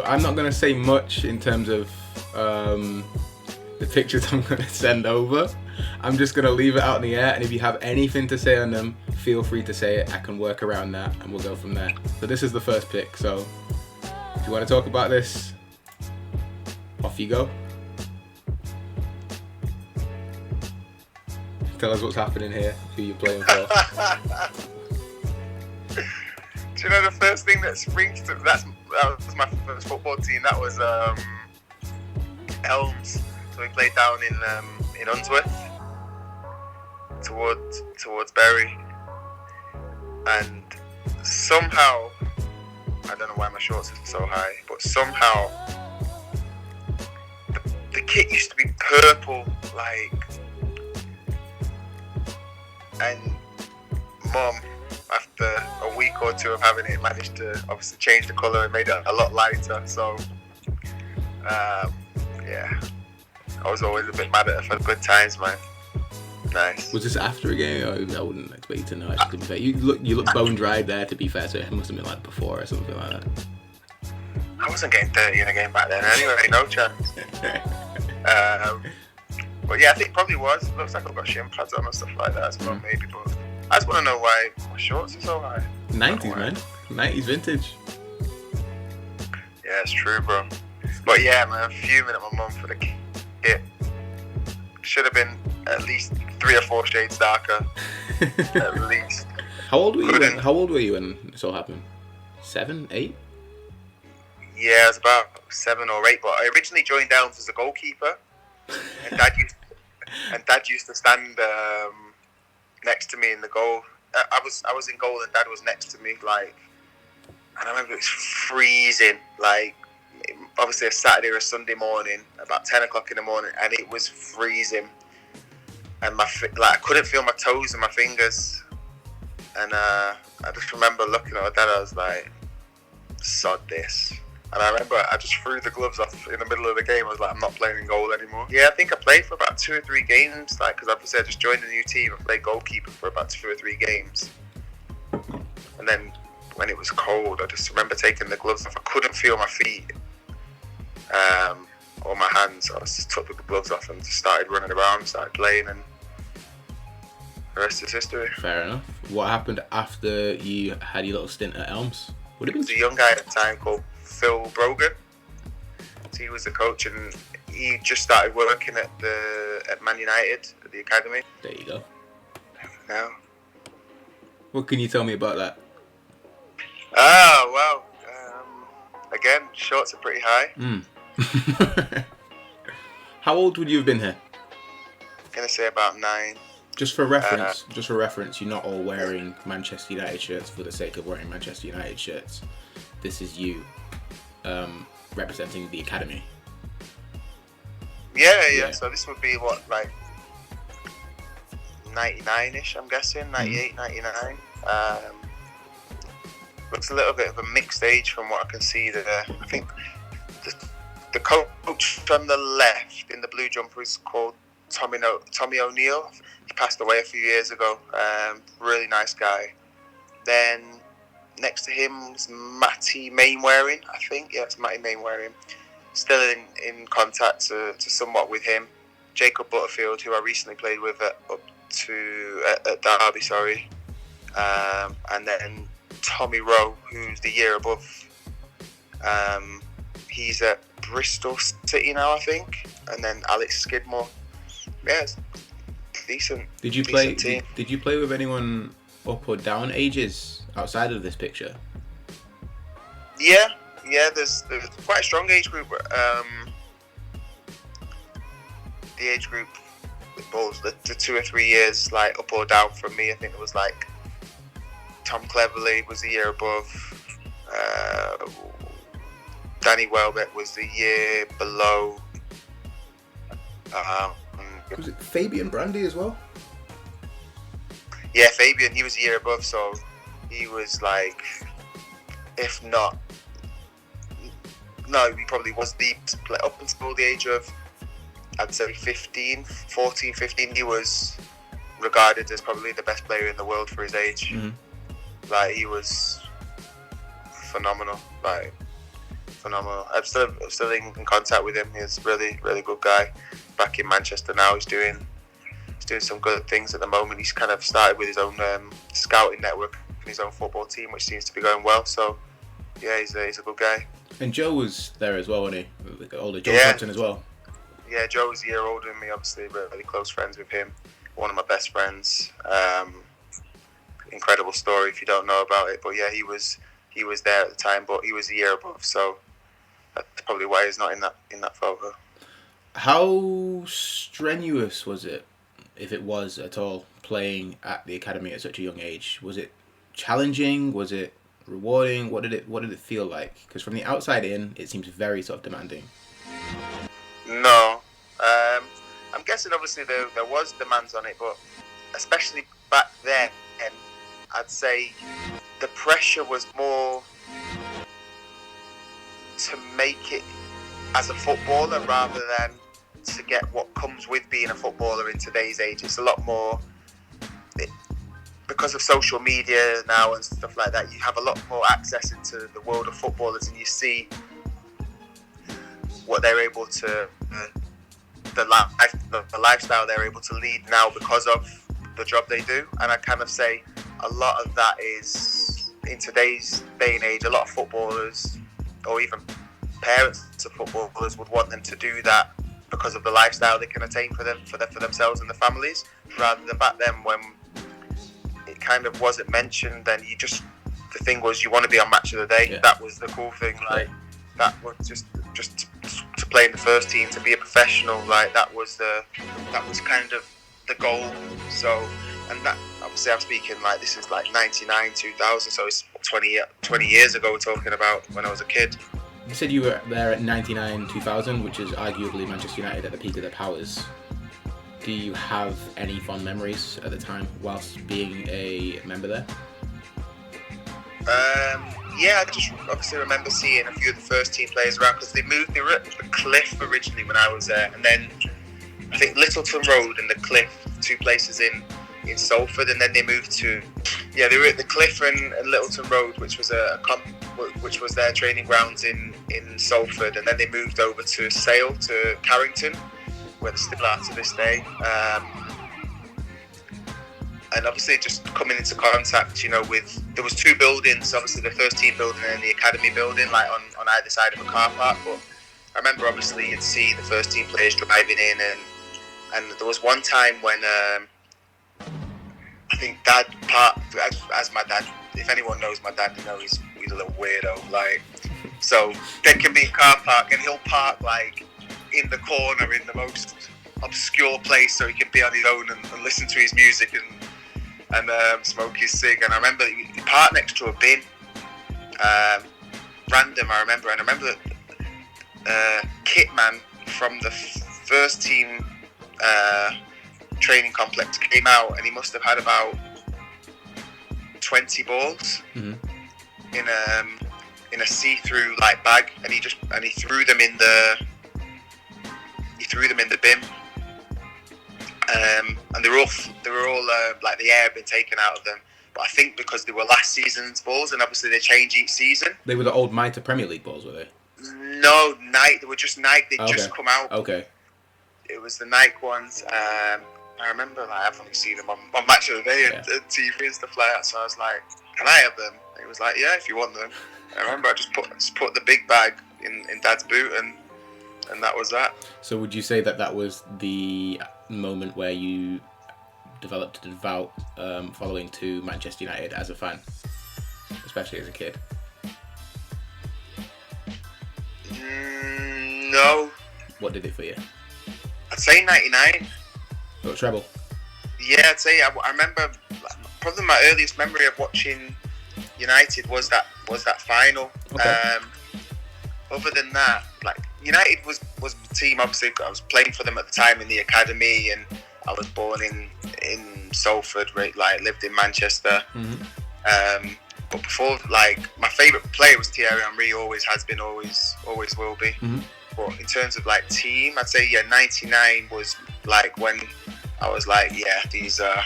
I'm not going to say much in terms of the pictures I'm going to send over. I'm just going to leave it out in the air, and if you have anything to say on them, feel free to say it. I can work around that, and we'll go from there. So this is the first pick, so if you want to talk about this, off you go. Tell us what's happening here, who you're playing for. Do you know the first thing that springs to that was my first football team? That was Elms. So we played down in Unsworth towards Bury, and somehow I don't know why my shorts are so high, but somehow the kit used to be purple, and Mum, after a week or two of having it, managed to obviously change the colour and made it a lot lighter. So, yeah, I was always a bit mad at her for the good times, man. Nice. Was this after a game? I wouldn't expect you to know. Actually, to be fair, you look bone dried there. To be fair, so it must have been like before or something like that. I wasn't getting dirty in a game back then anyway. No chance. But yeah, I think it probably was. It looks like I've got shin pads on and stuff like that as well, maybe. But I just want to know why my shorts are so high. 90s, man. 90s vintage. Yeah, it's true, bro. But yeah, man, I'm fuming at my mum for the kit. Should have been at least 3 or 4 shades darker. At least. How old were you when this all happened? 7, 8? Yeah, I was about 7 or 8. But I originally joined Elms as a goalkeeper, and Dad used to stand next to me in the goal. I was in goal, and Dad was next to me. And I remember it was freezing. Obviously a Saturday or a Sunday morning, about 10 o'clock in the morning, and it was freezing. And I couldn't feel my toes and my fingers. And I just remember looking at my dad. I was like, "Sod this." And I remember I just threw the gloves off in the middle of the game. I was like, I'm not playing in goal anymore. Yeah, I think I played for about 2 or 3 games. Because obviously I just joined a new team and played goalkeeper for about 2 or 3 games. And then when it was cold, I just remember taking the gloves off. I couldn't feel my feet or my hands. I just took the gloves off and just started running around, started playing, and the rest is history. Fair enough. What happened after you had your little stint at Elms? There was a young guy at the time called Phil Brogan. So he was the coach, and he just started working at Man United at the academy. There you go. Now, what can you tell me about that? Again, shorts are pretty high. How old would you have been here? I'm gonna say about 9. Just for reference, you're not all wearing Manchester United shirts for the sake of wearing Manchester United shirts. This is you representing the academy. Yeah. So this would be what, 99-ish, I'm guessing, 98, 99. Looks a little bit of a mixed age from what I can see there. I think the coach on the left in the blue jumper is called Tommy O'Neill. He passed away a few years ago. Really nice guy. Then next to him is Matty Mainwaring, I think. Yeah, it's Matty Mainwaring. Still in contact to somewhat with him. Jacob Butterfield, who I recently played with at Derby, sorry. And then Tommy Rowe, who's the year above. He's at Bristol City now, I think. And then Alex Skidmore. Yeah, it's decent. Did you play with anyone up or down ages outside of this picture? Yeah. There's quite a strong age group. The age group, the 2 or 3 years, up or down from me. I think it was Tom Cleverley was the year above. Danny Welbeck was the year below. Was it Fabian Brandy as well? Yeah, Fabian, he was a year above, so he was if not, no, he probably was up until the age of, I'd say 14, 15, he was regarded as probably the best player in the world for his age. Mm-hmm. He was phenomenal. phenomenal. I'm still in contact with him. He's a really, really good guy. Back in Manchester now, he's doing some good things at the moment. He's kind of started with his own scouting network and his own football team, which seems to be going well. So, yeah, he's a good guy. And Joe was there as well, wasn't he? Older Joe Thompson as well. Yeah, Joe was a year older than me. Obviously, really close friends with him. One of my best friends. Incredible story if you don't know about it. But yeah, he was there at the time, but he was a year above. So that's probably why he's not in that photo. How strenuous was it, if it was at all, playing at the academy at such a young age? Was it challenging? Was it rewarding? What did it feel like? Because from the outside in, it seems very sort of demanding. No, I'm guessing obviously there was demands on it, but especially back then, I'd say the pressure was more to make it as a footballer rather than to get what comes with being a footballer in today's age. It's a lot more, because of social media now and stuff like that, you have a lot more access into the world of footballers, and you see what they're able to, the lifestyle they're able to lead now because of the job they do. And I kind of say a lot of that is, in today's day and age, a lot of footballers or even parents of footballers would want them to do that because of the lifestyle they can attain for themselves and their families, rather than back then when it kind of wasn't mentioned. And the thing was, you want to be on Match of the Day. Yeah. That was the cool thing. Like, that was just to play in the first team, to be a professional. Like, that was kind of the goal. So, and that, obviously I'm speaking like, this is like 99, 2000, so it's 20 years ago we're talking about, when I was a kid. You said you were there at 99, 2000, which is arguably Manchester United at the peak of their powers. Do you have any fond memories at the time whilst being a member there? Yeah, I just obviously remember seeing a few of the first team players around, because they were at the Cliff originally when I was there, and then I think Littleton Road and the Cliff, two places in Salford, and then they moved to, they were at the Cliff and Littleton Road, which was which was their training grounds in Salford, and then they moved over to Sale, to Carrington, where they still are to this day. And obviously just coming into contact, there was two buildings, obviously the first team building and the academy building, like on either side of a car park. But I remember obviously you'd see the first team players driving in, and there was one time when I think Dad parked, as my dad, if anyone knows my dad, he's a little weirdo. Like, so there can be a car park and he'll park like in the corner in the most obscure place, so he can be on his own and listen to his music and smoke his cig. And I remember he parked next to a bin, random. I remember Kitman from the first team training complex came out, and he must have had about 20 balls in a see-through like bag, and he threw them in the bin. And they were all like, the air had been taken out of them. But I think because they were last season's balls, and obviously they change each season. They were the old Mitre Premier League balls, were they? No, Nike. They were just Nike. They'd just come out. Okay. It was the Nike ones. I remember I've only seen them on Match of the Day and TV and stuff like that. So I was like, "Can I have them?" And he was like, "Yeah, if you want them." And I remember I just put the big bag in Dad's boot, and that was that. So would you say that was the moment where you developed a devout following to Manchester United as a fan, especially as a kid? No. What did it for you? I'd say 99. Oh, treble. Yeah, I'd say I remember, probably my earliest memory of watching United was that final. Okay. Other than that, like, United was the team. Obviously, I was playing for them at the time in the academy, and I was born in Salford, right? Like, lived in Manchester. Mm-hmm. But before, like, my favourite player was Thierry Henry. Always has been, always will be. Mm-hmm. But in terms of like team, I'd say 99 was like when I was like, these are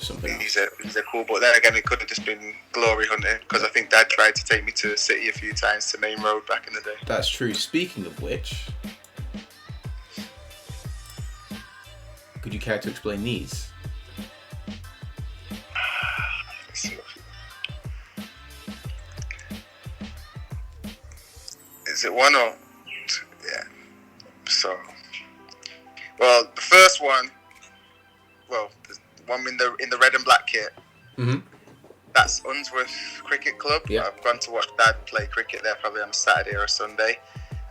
something else. He's a cool, but then again, it could have just been glory hunting because I think Dad tried to take me to City a few times to Main Road back in the day. That's true. Speaking of which, could you care to explain these? Let's see. Is it one or two? Yeah. So, well, the first one, the one in the red and black kit. Mm-hmm. That's Unsworth Cricket Club. Yeah. I've gone to watch Dad play cricket there probably on a Saturday or a Sunday,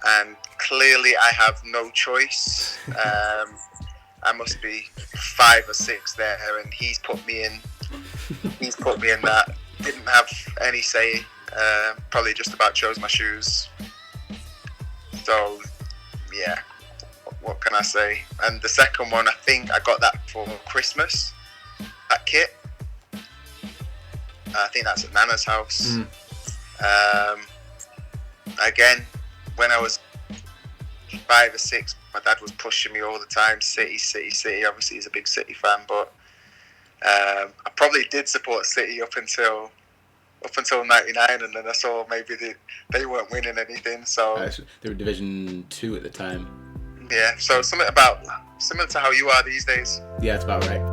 and clearly I have no choice. I must be 5 or 6 there, and he's put me in. He's put me in that. Didn't have any say. Probably just about chose my shoes. So, yeah. What can I say? And the second one, I think I got that for Christmas. That kit. I think that's at Nana's house. Again, when I was 5 or 6, my dad was pushing me all the time. City. Obviously, he's a big City fan, but I probably did support City up until '99, and then I saw maybe they weren't winning anything. So They were Division 2 at the time. yeah, so something about similar to how you are these days. Yeah, that's about right.